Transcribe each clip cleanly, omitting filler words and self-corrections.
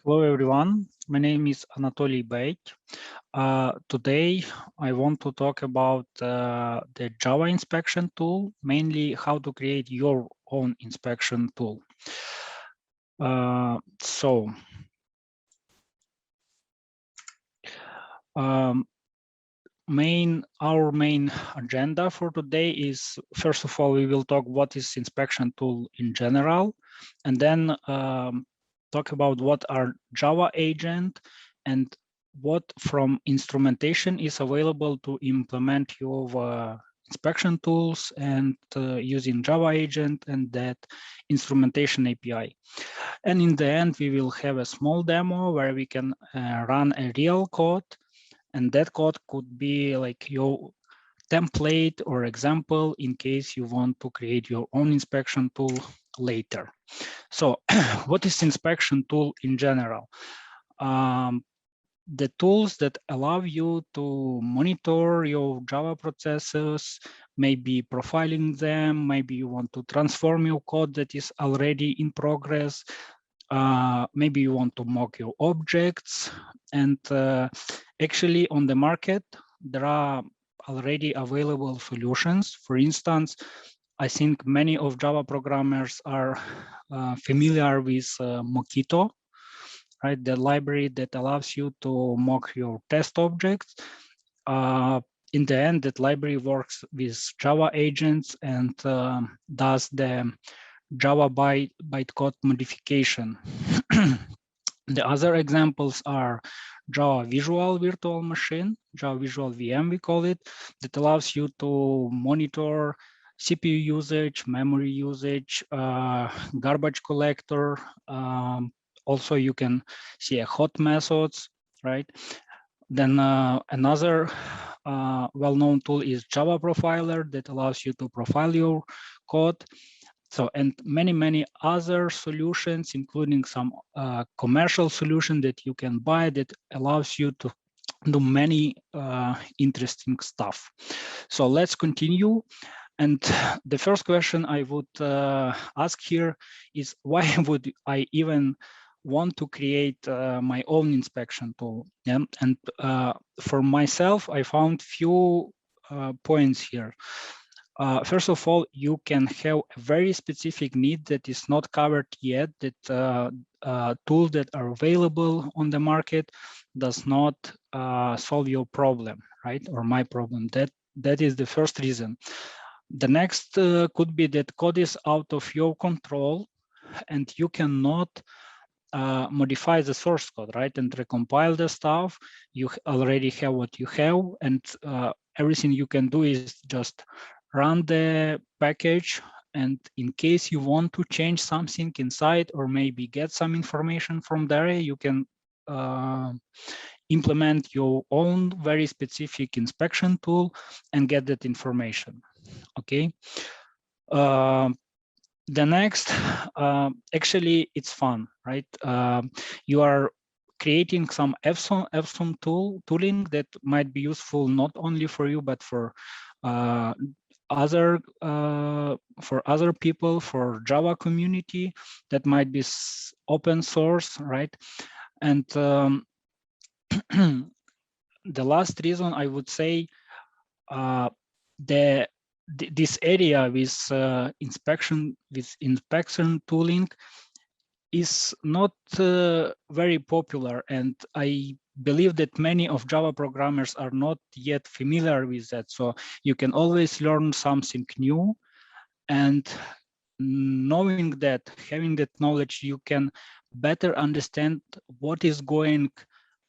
Hello everyone, my name is Anatolii Bed. Today I want to talk about the Java inspection tool, mainly how to create your own inspection tool. Our main agenda for today is, first of all, we will talk what is inspection tool in general, and then talk about what are Java agent and what from instrumentation is available to implement your inspection tools and using Java agent and that instrumentation API. And in the end, we will have a small demo where we can run a real code, and that code could be like your template or example in case you want to create your own inspection tool later. So what is inspection tool in general? The tools that allow you to monitor your Java processes, maybe profiling them, maybe you want to transform your code that is already in progress, maybe you want to mock your objects, and actually on the market, there are already available solutions. For instance, I think many of Java programmers are familiar with Mockito, right? The library that allows you to mock your test objects. In the end, that library works with Java agents and does the Java bytecode modification. The other examples are Java Visual Virtual Machine, Java Visual VM we call it, that allows you to monitor CPU usage, memory usage, garbage collector. Also, you can see a hot methods, right? Then another well-known tool is Java Profiler that allows you to profile your code. So, and many other solutions, including some commercial solution that you can buy that allows you to do many interesting stuff. So let's continue. And the first question I would ask here is, why would I even want to create my own inspection tool? Yeah? And for myself, I found few points here. First of all, you can have a very specific need that is not covered yet, that tools that are available on the market does not solve your problem, right? Or my problem. That is the first reason. The next could be that code is out of your control and you cannot modify the source code, right? And recompile the stuff. You already have what you have, and everything you can do is just run the package, and in case you want to change something inside or maybe get some information from there, you can implement your own very specific inspection tool and get that information. Okay. The next, actually, it's fun, right? You are creating some Epson tooling that might be useful not only for you, but for other people, for Java community that might be open source, right? And the last reason I would say, this area with inspection tooling is not very popular, and I believe that many of Java programmers are not yet familiar with that. So you can always learn something new, and knowing that, having that knowledge, you can better understand what is going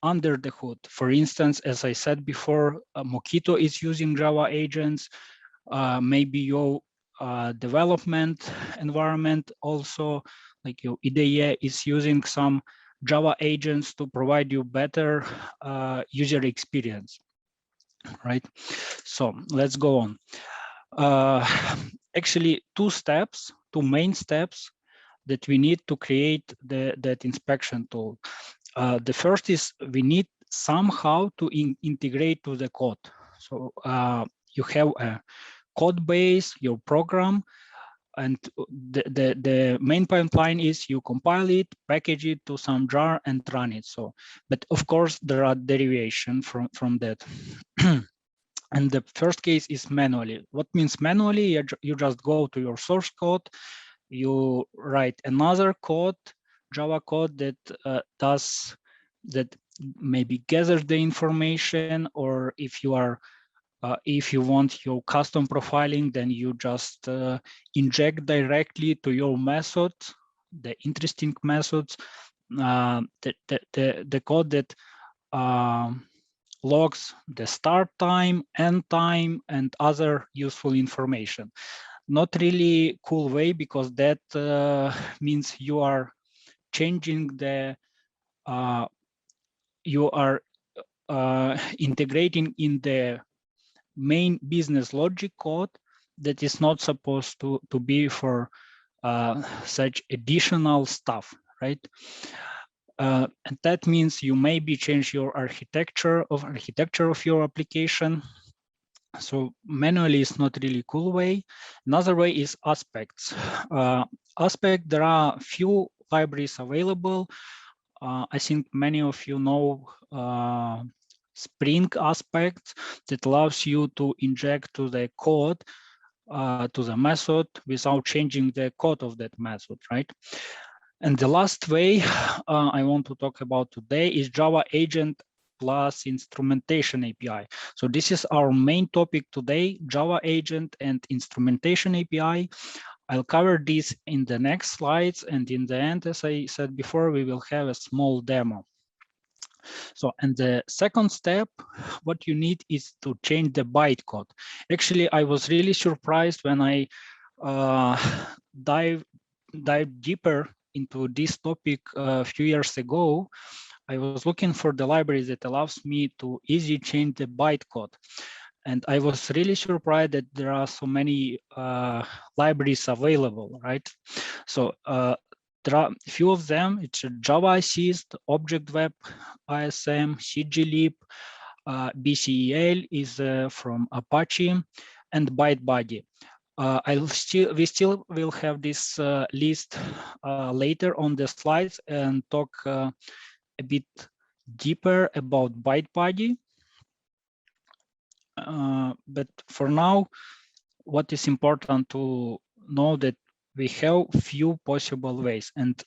under the hood. For instance, as I said before, Mockito is using Java agents. Maybe your development environment also, like your IDE, is using some Java agents to provide you better user experience, right? So let's go on. Actually, two main steps that we need to create that inspection tool. The first is we need somehow to integrate to the code. So you have a code base, your program, and the main pipeline is you compile it, package it to some jar and run it. So, but of course there are derivation from that. And the first case is manually. What means manually? You just go to your source code, you write another code, Java code that maybe gathers the information, or if you want your custom profiling, then you just inject directly to your method, the interesting methods, the code that logs the start time, end time, and other useful information. Not really cool way, because that means you are changing you are integrating in the main business logic code that is not supposed to be for such additional stuff, right? And that means you maybe change your architecture of your application. So manually is not really cool way. Another way is aspects. Aspect, there are few libraries available. I think many of you know Spring aspects that allows you to inject to the code, to the method, without changing the code of that method, right? And the last way I want to talk about today is Java Agent plus Instrumentation API. So this is our main topic today, Java Agent and Instrumentation API. I'll cover this in the next slides, and in the end, as I said before, we will have a small demo. So, and the second step, what you need is to change the bytecode. Actually, I was really surprised when I dive deeper into this topic a few years ago. I was looking for the library that allows me to easily change the bytecode. And I was really surprised that there are so many libraries available, right? So there are a few of them. It's Java Assist, Object Web, ISM, CGLib, BCEL is from Apache, and ByteBuddy. We still will have this list later on the slides and talk a bit deeper about ByteBuddy. But for now, what is important to know that we have few possible ways, and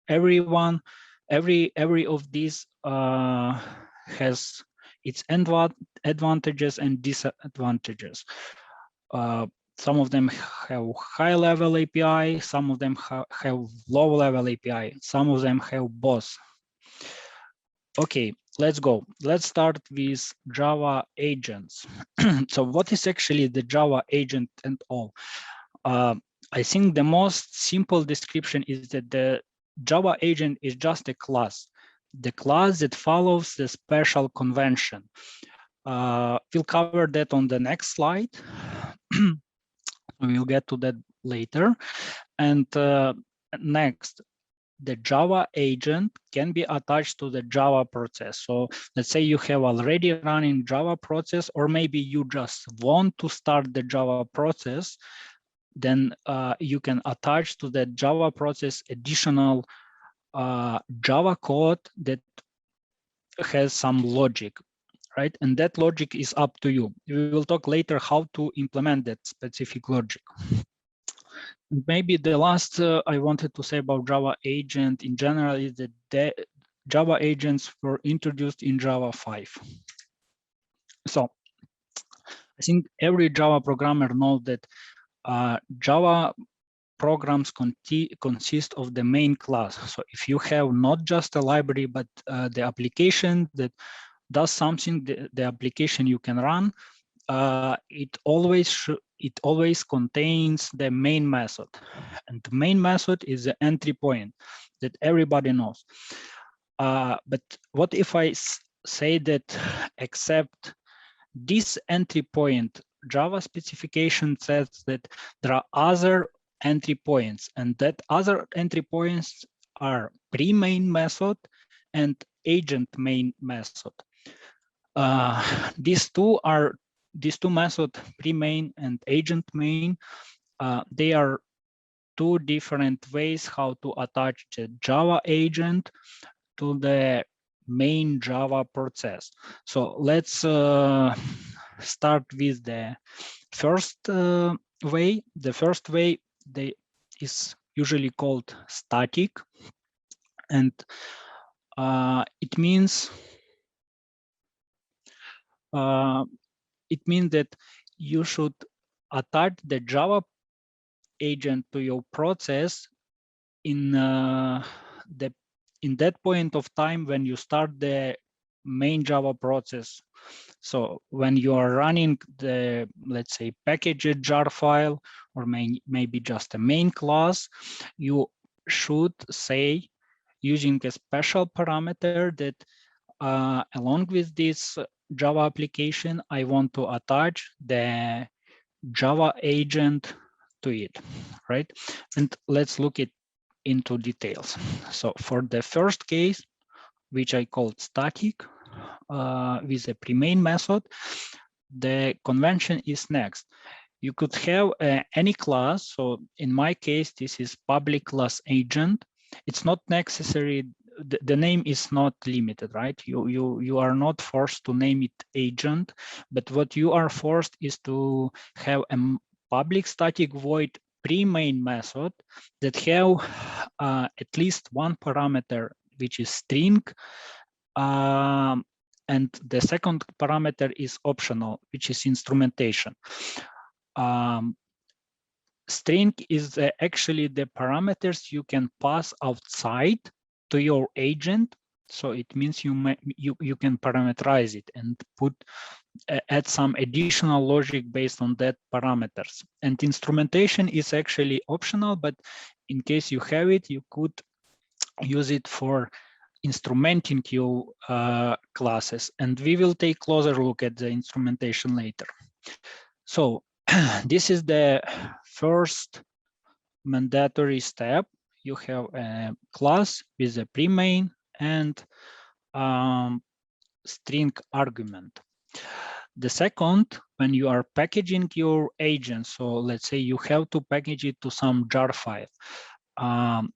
every of these has its advantages and disadvantages. Some of them have high-level API, some of them have low-level API, some of them have both. Okay, let's go. Let's start with Java agents. So what is actually the Java agent and all? I think the most simple description is that the Java agent is just a class, the class that follows the special convention. We'll cover that on the next slide. We'll get to that later. And next, the Java agent can be attached to the Java process. So let's say you have already running Java process, or maybe you just want to start the Java process, then you can attach to the Java process additional Java code that has some logic, right? And that logic is up to you. We will talk later how to implement that specific logic. And maybe the last I wanted to say about Java agent in general is that the Java agents were introduced in Java 5. So I think every Java programmer knows that Java programs consist of the main class. So if you have not just a library, but the application that does something, the application you can run, it always contains the main method, and the main method is the entry point that everybody knows. But what if I say that except this entry point, Java specification says that there are other entry points, and that other entry points are pre-main method and agent main method. These two methods, pre-main and agent main, they are two different ways how to attach the Java agent to the main Java process. So let's start with the first way. The first way is usually called static, and it means that you should attach the Java agent to your process in that point of time when you start the main Java process. So when you are running the, let's say, package jar file, or maybe just a main class, you should say, using a special parameter, that along with this Java application, I want to attach the Java agent to it, right? And let's look into details. So for the first case, which I called static, with a pre-main method, the convention is next. You could have any class. So in my case, this is public class agent. It's not necessary. The name is not limited, right? You are not forced to name it agent, but what you are forced is to have a public static void pre-main method that have at least one parameter, which is string, and the second parameter is optional, which is instrumentation. String is actually the parameters you can pass outside to your agent. So it means you can parameterize it and add some additional logic based on that parameters. And instrumentation is actually optional, but in case you have it, you could use it for instrumenting your classes. And we will take closer look at the instrumentation later. So this is the first mandatory step. You have a class with a pre-main and string argument. The second, when you are packaging your agent, so let's say you have to package it to some jar file.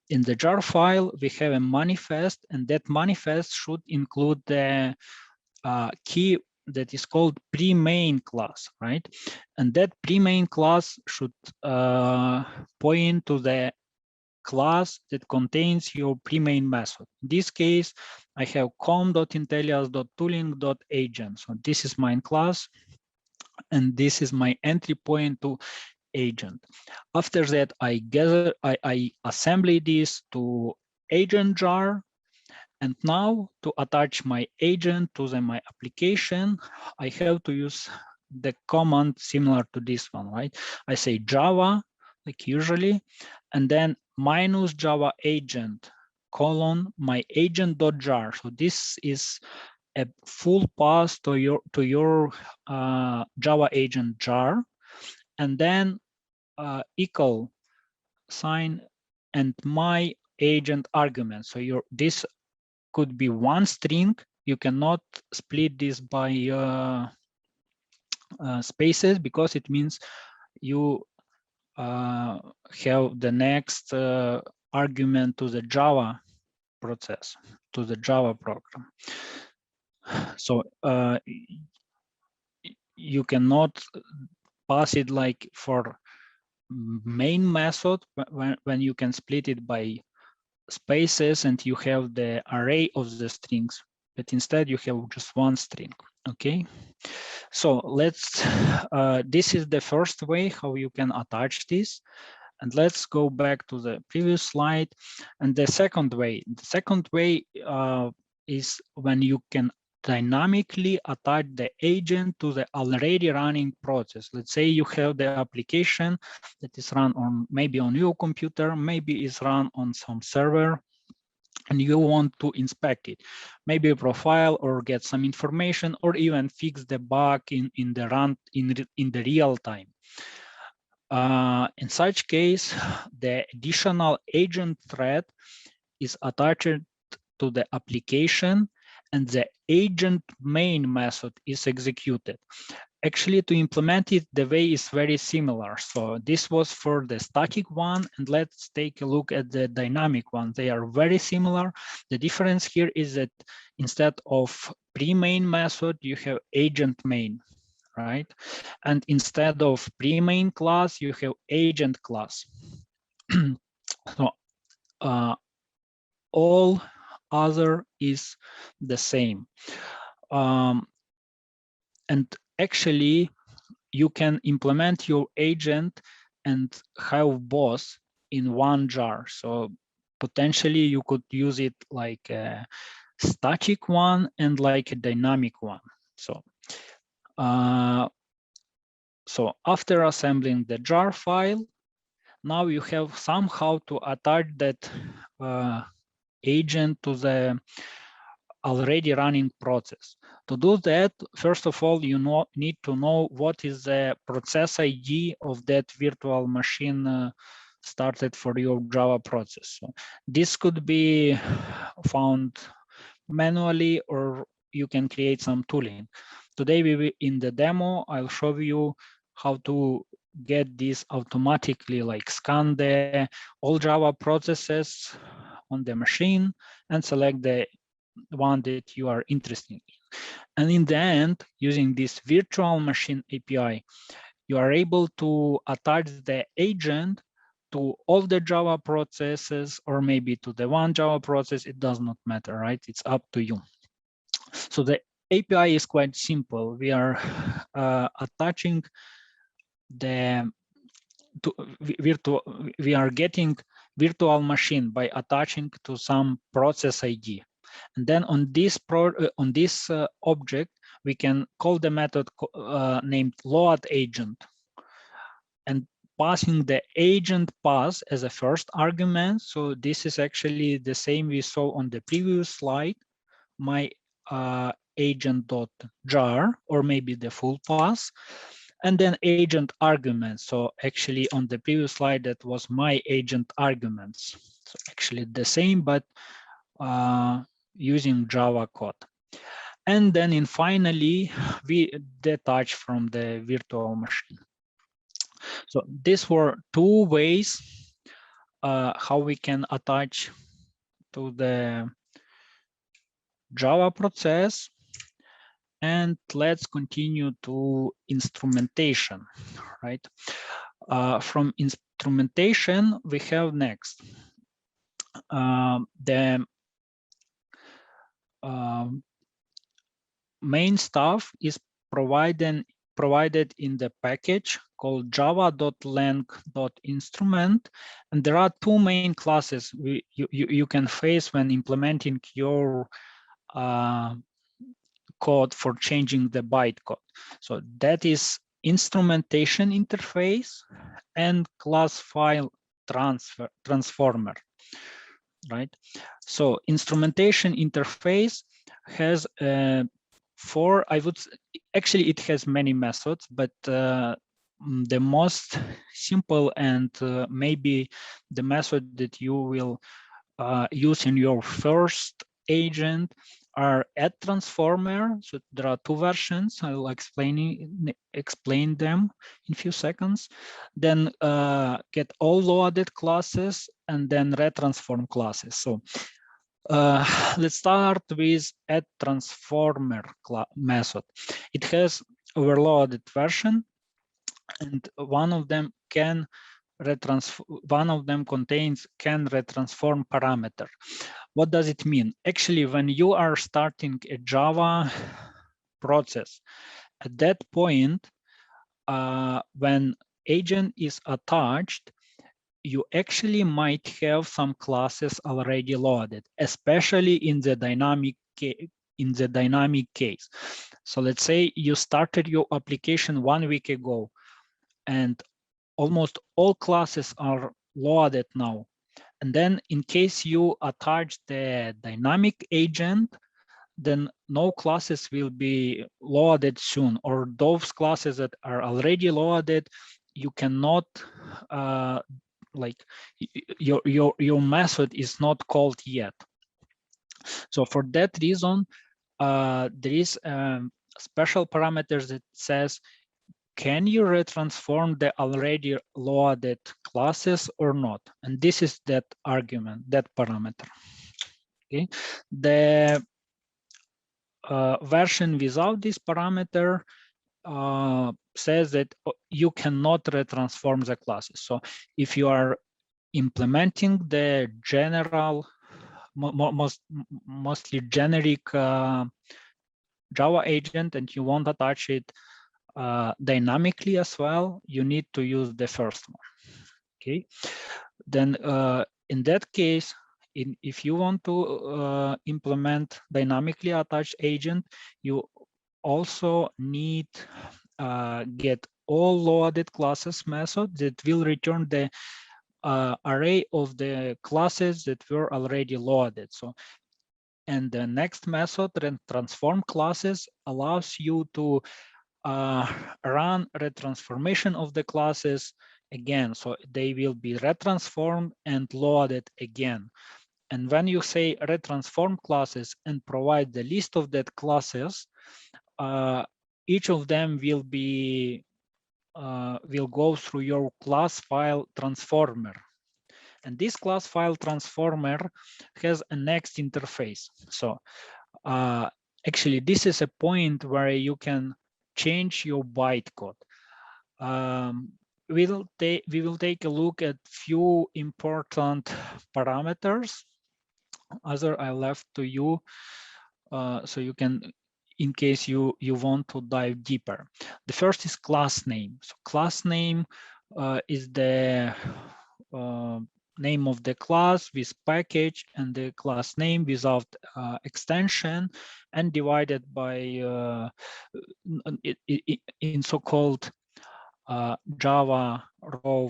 In the jar file, we have a manifest, and that manifest should include the key that is called pre-main class, right? And that pre-main class should point to the class that contains your pre-main method. In this case, I have com.intellias.tooling.agent. So this is my class, and this is my entry point to agent. After that, I assembly this to agent jar. And now to attach my agent to my application, I have to use the command similar to this one, right? I say Java, like usually, and then minus Java agent colon my agent.jar. So this is a full path to your Java agent jar, and then equal sign and my agent argument. So this could be one string. You cannot split this by spaces, because it means you have the next argument to the Java process, to the Java program. So you cannot pass it like for main method when you can split it by spaces and you have the array of the strings, but instead you have just one string. Okay, so let's this is the first way how you can attach this, and let's go back to the previous slide. And the second way is when you can dynamically attach the agent to the already running process. Let's say you have the application that is run on maybe on your computer, maybe is run on some server, and you want to inspect it, maybe a profile or get some information, or even fix the bug in the real time. In such case, the additional agent thread is attached to the application, and the agent main method is executed. actually, to implement it, the way is very similar. So this was for the static one, and let's take a look at the dynamic one. They are very similar. The difference here is that instead of pre-main method, you have agent main, right? And instead of pre-main class, you have agent class. So all other is the same. And actually, you can implement your agent and have both in one jar. So potentially you could use it like a static one and like a dynamic one. So, so after assembling the jar file, now you have somehow to attach that agent to the already running process. To do that, first of all, you need to know what is the process ID of that virtual machine started for your Java process. So this could be found manually, or you can create some tooling. Today, in the demo, I'll show you how to get this automatically, like scan the all Java processes on the machine and select the one that you are interested in. And in the end, using this virtual machine API, you are able to attach the agent to all the Java processes, or maybe to the one Java process. It does not matter, right? It's up to you. So the API is quite simple. We are attaching the we are getting virtual machine by attaching to some process ID. And then on this object, we can call the method named load agent, and passing the agent pass as a first argument. So this is actually the same we saw on the previous slide, my agent.jar, or maybe the full pass, and then agent arguments. So actually on the previous slide, that was my agent arguments. So actually the same, but using Java code. And then finally, we detach from the virtual machine. So these were two ways how we can attach to the Java process. And let's continue to instrumentation, right? From instrumentation, we have next the main stuff is provided in the package called java.lang.instrument, and there are two main classes you can face when implementing your code for changing the bytecode. So that is instrumentation interface and class file transformer, right? So instrumentation interface has actually it has many methods, but the most simple and maybe the method that you will use in your first agent are add transformer. So there are two versions. I'll explain them in a few seconds. Then get all loaded classes, and then retransform classes. So let's start with add transformer method. It has overloaded version, and one of them contains can retransform parameter. What does it mean? Actually, when you are starting a Java process, at that point, when agent is attached, you actually might have some classes already loaded, especially in the dynamic case. So let's say you started your application 1 week ago, and almost all classes are loaded now. And then in case you attach the dynamic agent, then no classes will be loaded soon, or those classes that are already loaded, you cannot like your method is not called yet. So for that reason, there is special parameters that says, can you retransform the already loaded classes or not? And this is that argument, that parameter. Okay, the version without this parameter says that you cannot retransform the classes. So if you are implementing the general, mostly generic Java agent and you want to attach it dynamically as well, you need to use the first one. Okay, then in that case, if you want to implement dynamically attached agent, you also need get all loaded classes method that will return the array of the classes that were already loaded. So, and the next method, transform classes, allows you to run retransformation of the classes again. So they will be retransformed and loaded again. And when you say retransform classes and provide the list of that classes, each of them will be will go through your class file transformer. And this class file transformer has a next interface. So actually, this is a point where you can change your bytecode. We will take a look at few important parameters. Other I left to you, so you can, in case you want to dive deeper. The first is class name. So class name is the name of the class with package and the class name without extension, and divided by in so-called Java raw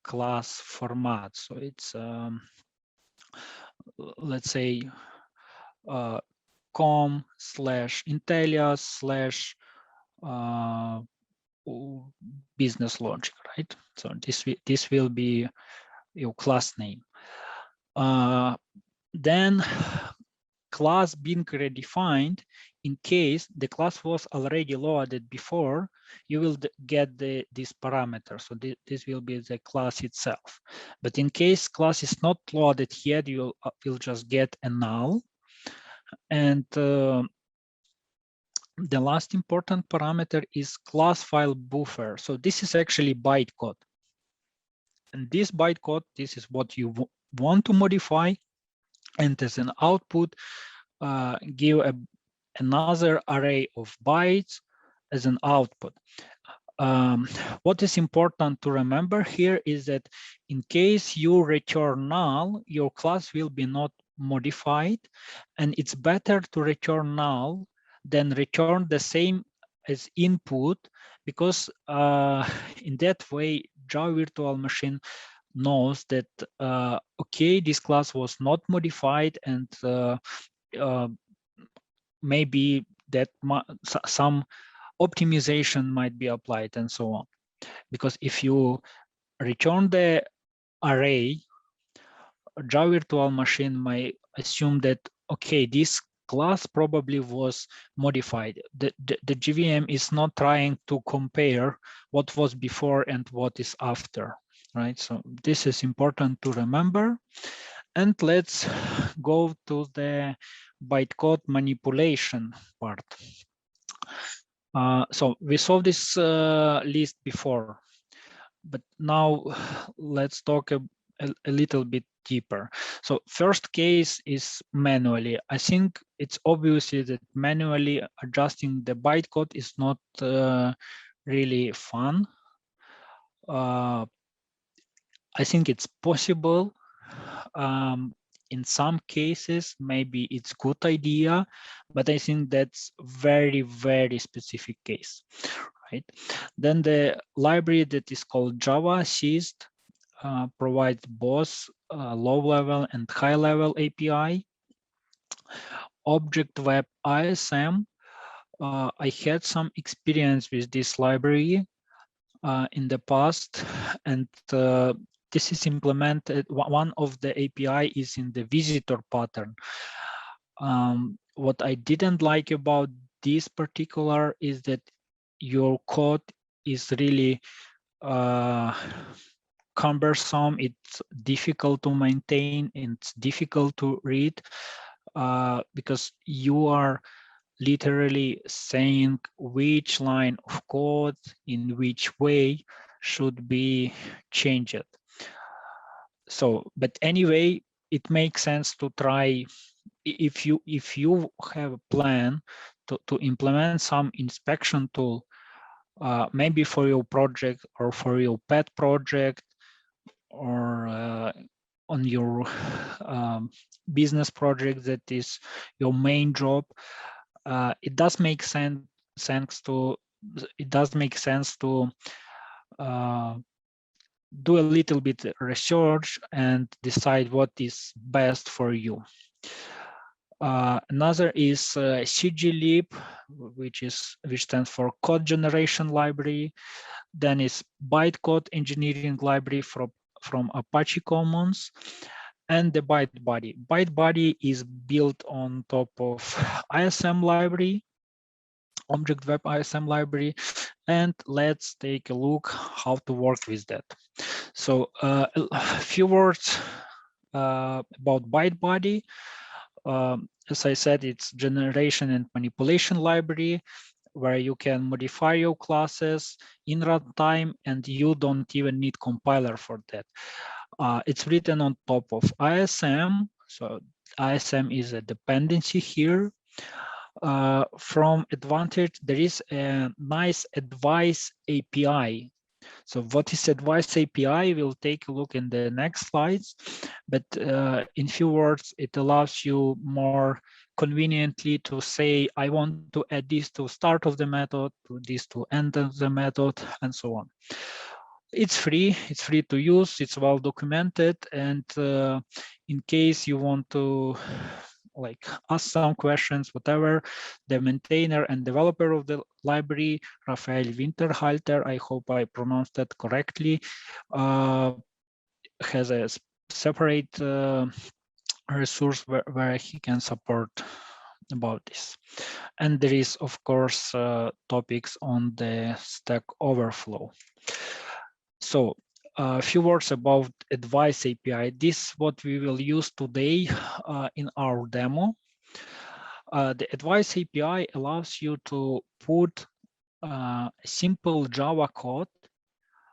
class format. So it's let's say com/Intelia/ business logic, right? So this will be your class name. Then class being redefined, in case the class was already loaded before, you will get this parameter. So this will be the class itself. But in case class is not loaded yet, you will just get a null. And the last important parameter is class file buffer. So this is actually bytecode. And this bytecode, this is what you want to modify. And as an output, give another array of bytes as an output. What is important to remember here is that in case you return null, your class will be not modified, and it's better to return null than return the same as input, because in that way, Java Virtual Machine knows that, okay, this class was not modified, and maybe that some optimization might be applied and so on. Because if you return the array, Java Virtual Machine might assume that, okay, this class probably was modified. The JVM is not trying to compare what was before and what is after, right? So this is important to remember. And let's go to the bytecode manipulation part. So we saw this list before, but now let's talk a little bit deeper. So first case is manually. I think it's obvious that manually adjusting the bytecode is not really fun. I think it's possible. In some cases, maybe it's good idea, but I think that's very, very specific case, right? Then the library that is called Java Assist provides both low-level and high-level API. Object Web ISM, I had some experience with this library in the past, and this is implemented. One of the API is in the visitor pattern. What I didn't like about this particular is that your code is really cumbersome. It's difficult to maintain and it's difficult to read because you are literally saying which line of code in which way should be changed. So, but anyway, it makes sense to try if you have a plan to implement some inspection tool, maybe for your project or for your pet project or on your business project that is your main job. It does make sense to do a little bit research and decide what is best for you. Another is CGLib, which stands for Code Generation Library. Then is Bytecode Engineering Library from Apache Commons, and the ByteBuddy. ByteBuddy is built on top of ISM library, Object Web ISM library, and let's take a look how to work with that. So a few words about ByteBuddy. As I said, it's generation and manipulation library where you can modify your classes in runtime and you don't even need compiler for that. It's written on top of ISM. So ISM is a dependency here. From Advantage, there is a nice advice API. So what is advice API? We'll take a look in the next slides, but in few words, it allows you more conveniently to say, I want to add this to start of the method, to this to end of the method, and so on. It's free to use, it's well documented, and in case you want to like ask some questions, whatever, the maintainer and developer of the library, Raphael Winterhalter, I hope I pronounced that correctly, has a separate resource where he can support about this. And there is, of course, topics on the Stack Overflow. So a few words about advice API. This is what we will use today in our demo. The advice API allows you to put simple Java code,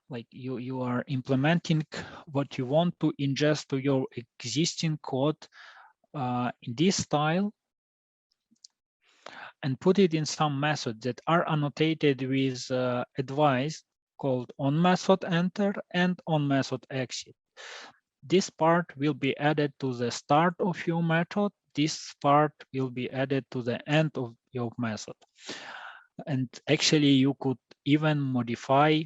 like you are implementing what you want to ingest to your existing code in this style, and put it in some methods that are annotated with advice called onMethodEnter and onMethodExit. This part will be added to the start of your method. This part will be added to the end of your method. And actually, you could even modify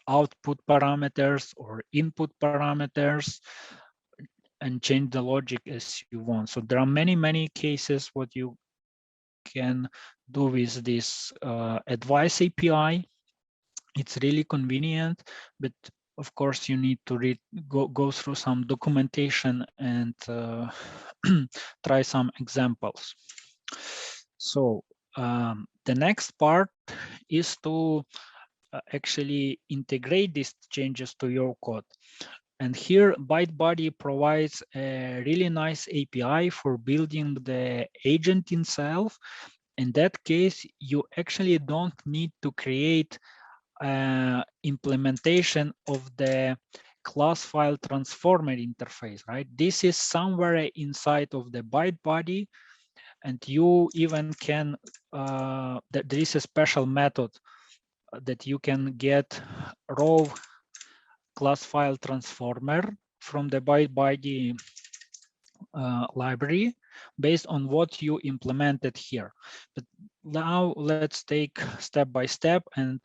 output parameters or input parameters and change the logic as you want. So there are many cases what you can do with this advice API. It's really convenient, but of course you need to go through some documentation and try some examples. So the next part is to actually integrate these changes to your code. And here ByteBuddy provides a really nice API for building the agent itself. In that case, you actually don't need to create implementation of the class file transformer interface, right? This is somewhere inside of the ByteBuddy, and you even can, there is a special method that you can get raw class file transformer from the ByteBuddy library based on what you implemented here. But now let's take step by step and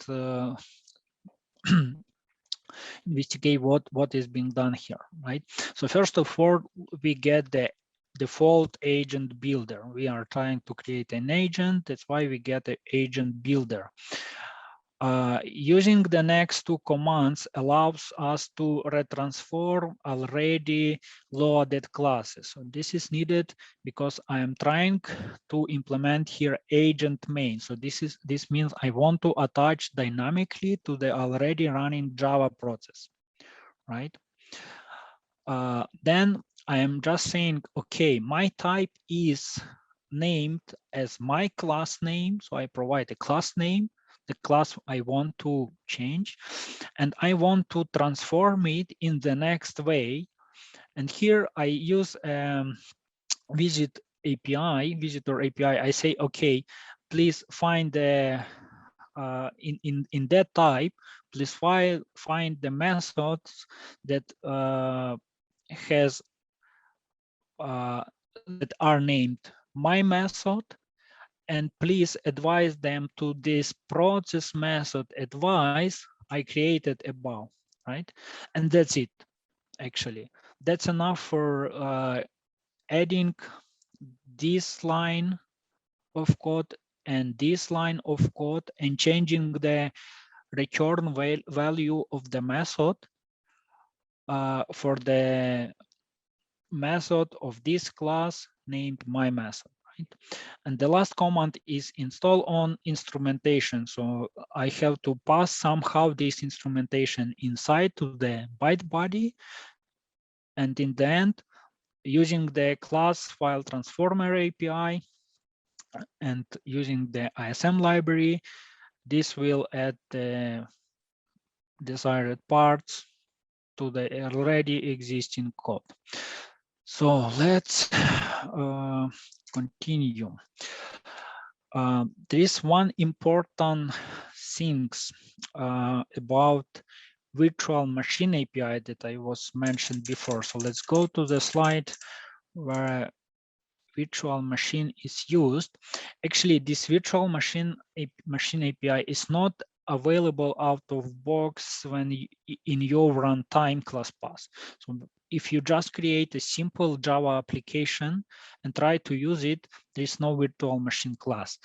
investigate what is being done here, right? So first of all, we get the default agent builder. We are trying to create an agent. That's why we get the agent builder. Using the next two commands allows us to retransform already loaded classes. So this is needed because I am trying to implement here agent main. So this means I want to attach dynamically to the already running Java process, right? Then I am just saying, okay, my type is named as my class name. So I provide a class name, the class I want to change, and I want to transform it in the next way. And here I use visitor API. I say, okay, please find the in that type, please find the methods that that are named my method, and please advise them to this process method advice I created above, right? And that's it, actually. That's enough for adding this line of code and this line of code and changing the return value of the method for the method of this class named my method, right? And the last command is install on instrumentation. So I have to pass somehow this instrumentation inside to the byte body. And in the end, using the class file transformer API and using the ISM library, this will add the desired parts to the already existing code. So let's continue. There is one important things about virtual machine API that I was mentioned before. So let's go to the slide where virtual machine is used. Actually, this virtual machine API is not available out of box when in your runtime class path. So if you just create a simple Java application and try to use it, there is no virtual machine class.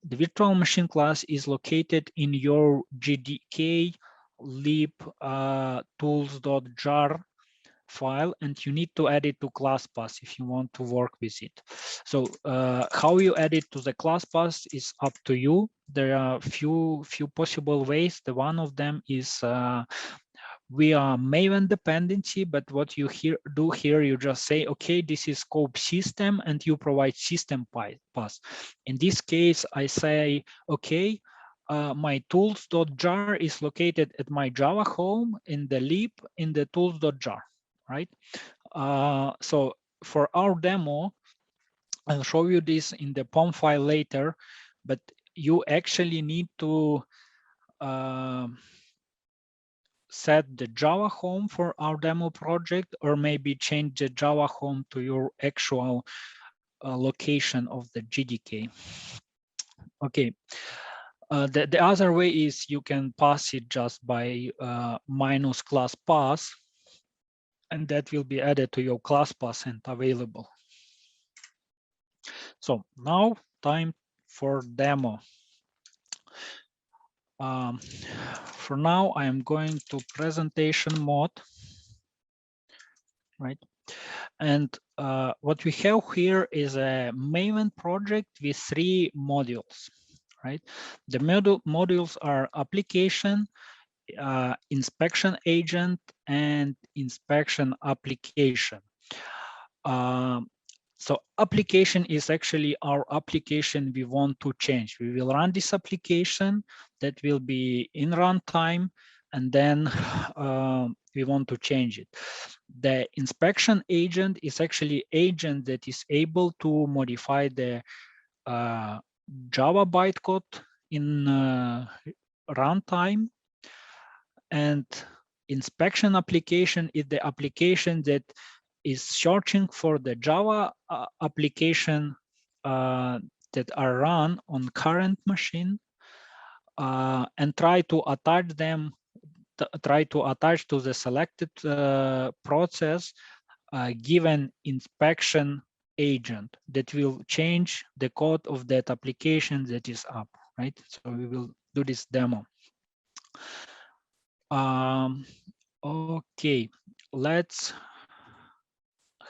The virtual machine class is located in your JDK lib tools.jar file, and you need to add it to class path if you want to work with it. So how you add it to the class path is up to you. There are few possible ways. The one of them is via Maven dependency, but what you do here, you just say, okay, this is scope system, and you provide system path. In this case, I say, okay, my tools.jar is located at my Java home in the lib in the tools.jar, right? So for our demo, I'll show you this in the POM file later, but you actually need to set the Java home for our demo project, or maybe change the Java home to your actual location of the JDK. Okay. The other way is you can pass it just by minus class path, and that will be added to your class path and available. So now time for demo. For now, I am going to presentation mode, right? And what we have here is a Maven project with 3 modules, right? The modules are application, inspection agent, and inspection application. So application is actually our application we want to change. We will run this application that will be in runtime, and then we want to change it. The inspection agent is actually agent that is able to modify the Java bytecode in runtime. And inspection application is the application that is searching for the Java application that are run on current machine and try to attach them, try to attach to the selected process given inspection agent that will change the code of that application that is up, right? So we will do this demo. Okay, let's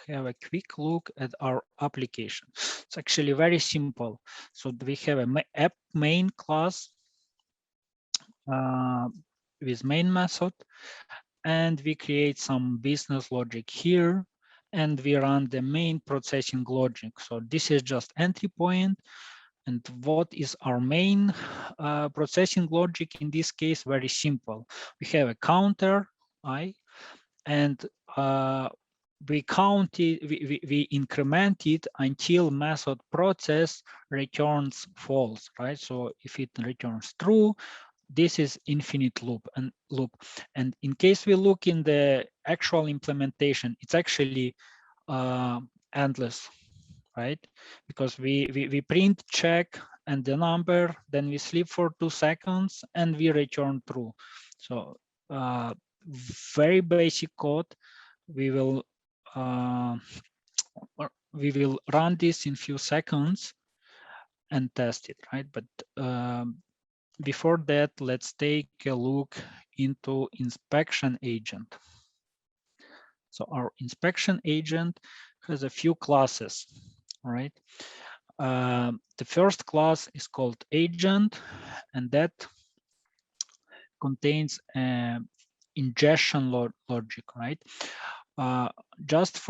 have a quick look at our application. It's actually very simple. So we have a app main class with main method, and we create some business logic here, and we run the main processing logic. So this is just entry point. And what is our main processing logic in this case? Very simple. We have a counter, I, and we count it, we increment it until method process returns false, right? So if it returns true, this is infinite loop. And in case we look in the actual implementation, it's actually endless, right? Because we print check and the number, then we sleep for 2 seconds and we return true. So very basic code. We will run this in few seconds and test it, right? But before that, let's take a look into inspection agent. So our inspection agent has a few classes, right? The first class is called agent, and that contains ingestion logic, right? Just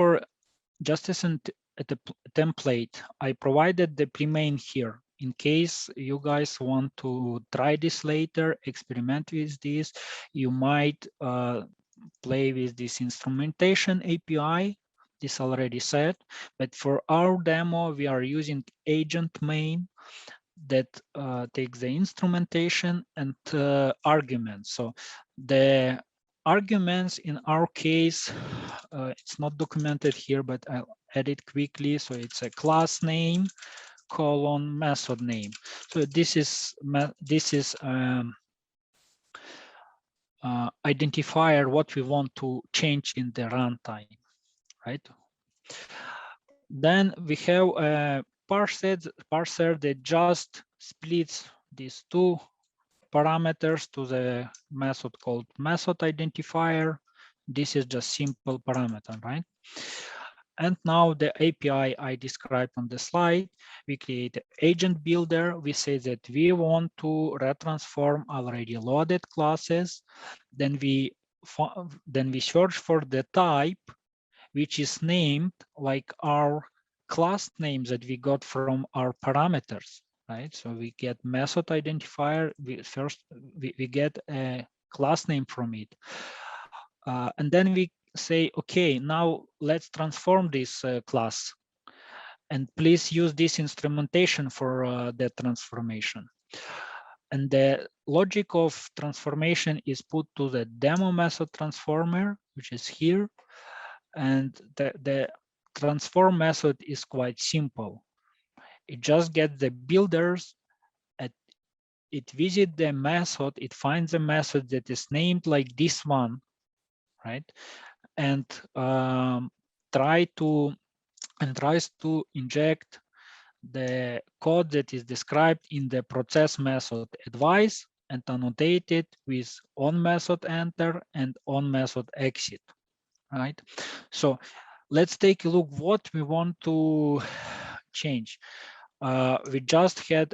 as a template, I provided the pre-main here. In case you guys want to try this later, experiment with this, you might play with this instrumentation API. This already said, but for our demo, we are using agent main that takes the instrumentation and arguments. So the arguments in our case, it's not documented here, but I'll add it quickly. So it's a class name colon method name. So this is identifier what we want to change in the runtime, right? Then we have a parser that just splits these two parameters to the method called method identifier. This is just simple parameter, right? And now the API I described on the slide, we create an agent builder. We say that we want to retransform already loaded classes. Then we search for the type, which is named like our class names that we got from our parameters, right? So we get method identifier. We get a class name from it. And then we say, okay, now let's transform this class. And please use this instrumentation for the transformation. And the logic of transformation is put to the demo method transformer, which is here. And the transform method is quite simple. It just gets the builders, it visits the method, it finds a method that is named like this one, right? And tries to inject the code that is described in the process method advice and annotate it with on method enter and on method exit, right? So let's take a look what we want to change. We just had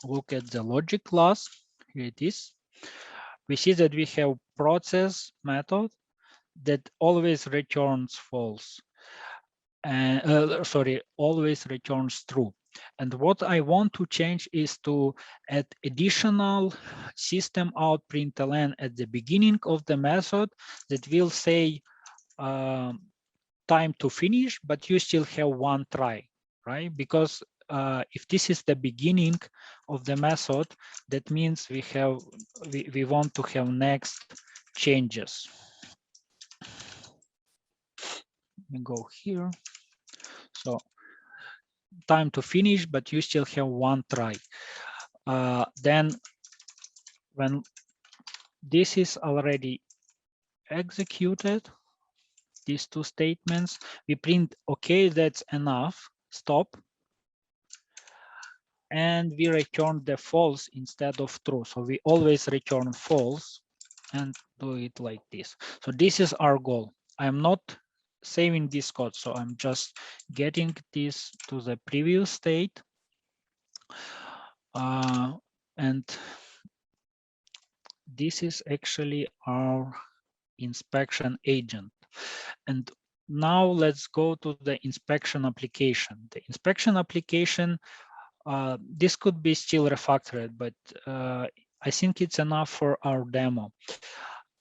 look at the logic class. Here it is. We see that we have process method that always returns false. And always returns true. And what I want to change is to add additional system out println at the beginning of the method that will say time to finish, but you still have one try, right? Because if this is the beginning of the method, that means we want to have next changes. Let me go here. So time to finish, but you still have one try. Then when this is already executed, these two statements, we print, okay, that's enough, stop. and we return the false instead of true. So we always return false and do it like this. So this is our goal. I'm not saving this code, so I'm just getting this to the previous state. And this is actually our inspection agent. And now let's go to the inspection application. The inspection application, this could be still refactored, but I think it's enough for our demo.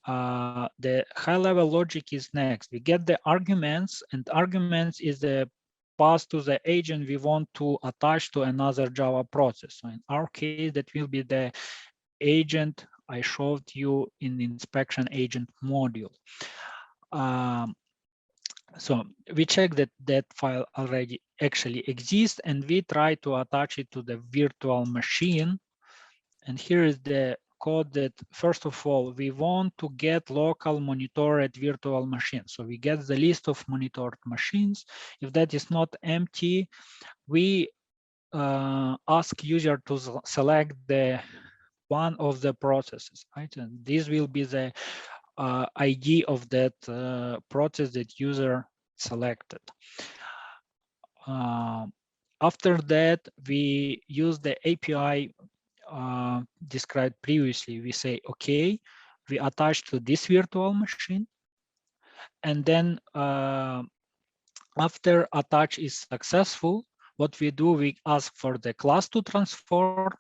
The high-level logic is next. We get the arguments, and arguments is the pass to the agent we want to attach to another Java process. So in our case, that will be the agent I showed you in the inspection agent module. So we check that that file already actually exists, and we try to attach it to the virtual machine. And here is the code that, first of all, we want to get local monitored virtual machine. So we get the list of monitored machines. If that is not empty, we ask user to select the one of the processes, right? And this will be the ID of that process that user selected. After that, we use the API described previously. We say, okay, we attach to this virtual machine. And then after attach is successful, what we do, we ask for the class to transform,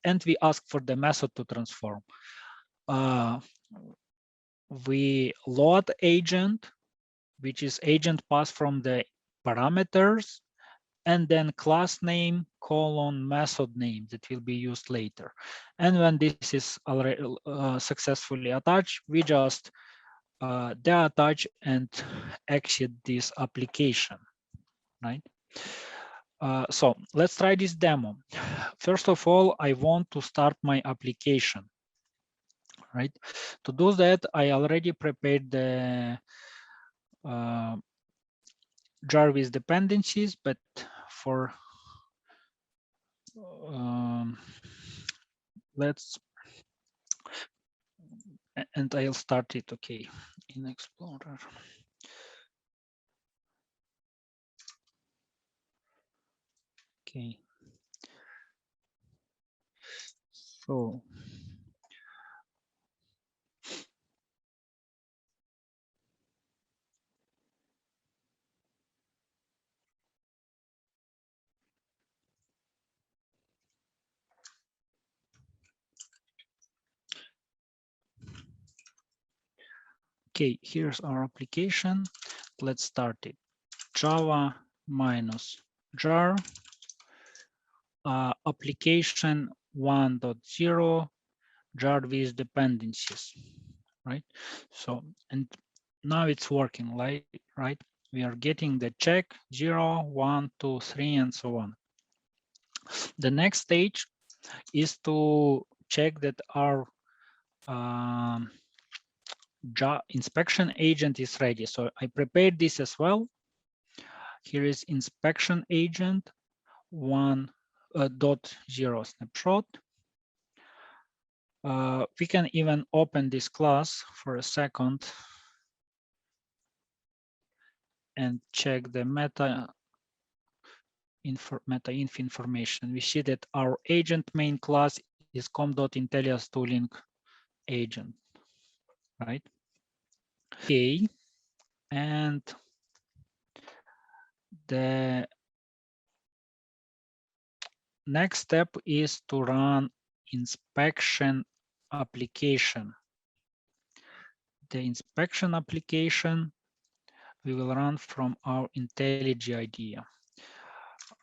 and we ask for the method to transform. We load agent, which is agent pass from the parameters, and then class name colon method name that will be used later. And when this is already successfully attached, we just deattach and exit this application, right? So let's try this demo. First of all, I want to start my application, right? To do that, I already prepared the jar with dependencies, but for let's, and I'll start it, okay, in Explorer. Okay. So okay, here's our application. Let's start it. Java minus jar application 1.0 jar with dependencies, right? So, and now it's working, right? We are getting the check 0, 1, 2, 3, and so on. The next stage is to check that our inspection agent is ready. So I prepared this as well. Here is inspection agent 1.0 snapshot. We can even open this class for a second and check the meta inf information. We see that our agent main class is com.intellias tooling agent, right? Okay, and the next step is to run inspection application. The inspection application we will run from our IntelliJ IDEA.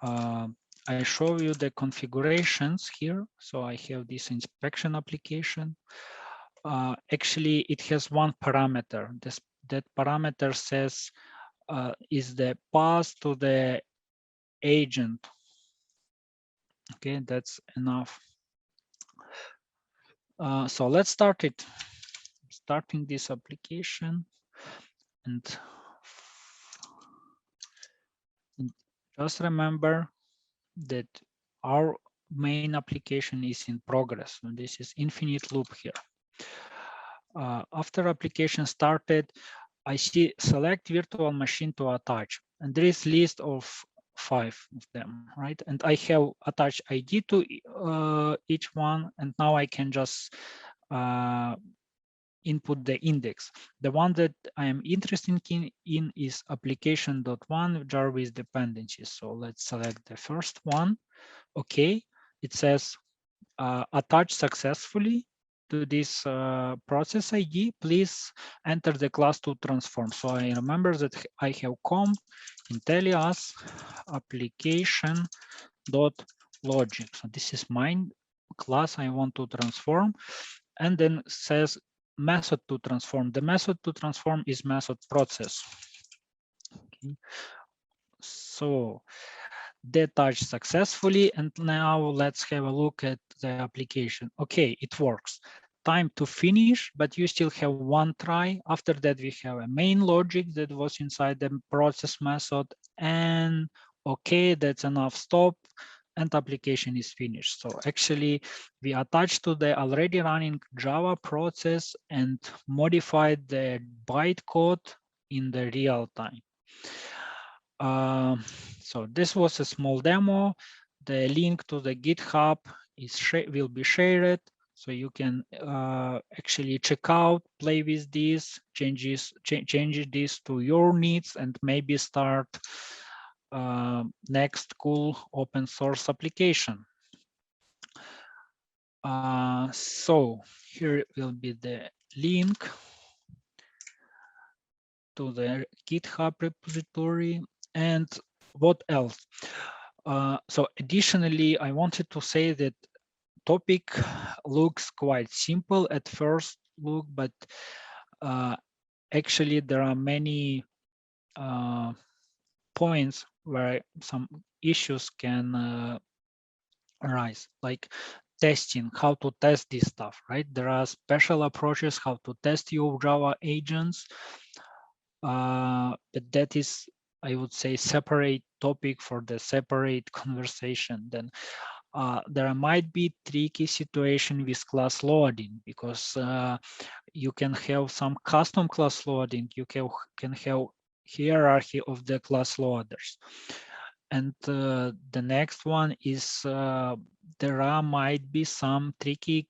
I show you the configurations here. So I have this inspection application. Actually, it has one parameter. That parameter says is the path to the agent. Okay, that's enough. So let's start it. Starting this application, and just remember that our main application is in progress. And this is infinite loop here. After application started, I see select virtual machine to attach, and there is list of 5 of them, right? And I have attached ID to each one, and now I can just input the index. The one that I am interested in is application.1 jar with dependencies. So let's select the first one. Okay, it says attach successfully to this process ID. Please enter the class to transform. So I remember that I have com intellias application dot logic. So this is my class I want to transform, and then says method to transform. The method to transform is method process. Okay. So detach successfully, and now let's have a look at the application. Okay, it works. Time to finish, but you still have one try. After that, we have a main logic that was inside the process method, and okay, that's enough. Stop, and application is finished. So actually, we attached to the already running Java process and modified the bytecode in the real time. So this was a small demo. The link to the GitHub will be shared, so you can actually check out, play with this, change this to your needs, and maybe start next cool open source application. So here will be the link to the GitHub repository. And what else? So additionally, I wanted to say that topic looks quite simple at first look, but actually there are many points where some issues can arise, like testing, how to test this stuff, right? There are special approaches how to test your Java agents, but that is, I would say, separate topic for the separate conversation. Then there might be tricky situation with class loading, because you can have some custom class loading. You can have hierarchy of the class loaders. And the next one is there might be some tricky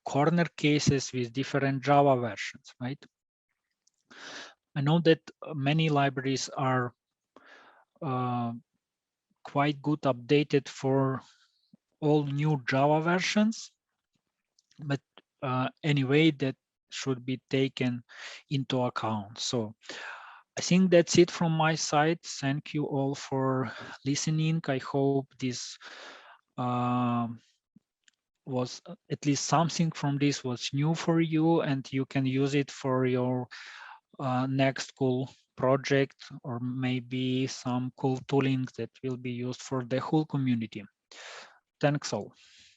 corner cases with different Java versions, right? I know that many libraries are quite good updated for all new Java versions, but anyway, that should be taken into account. So I think that's it from my side. Thank you all for listening. I hope this was at least something from this was new for you, and you can use it for your next cool project, or maybe some cool tooling that will be used for the whole community. Thanks all.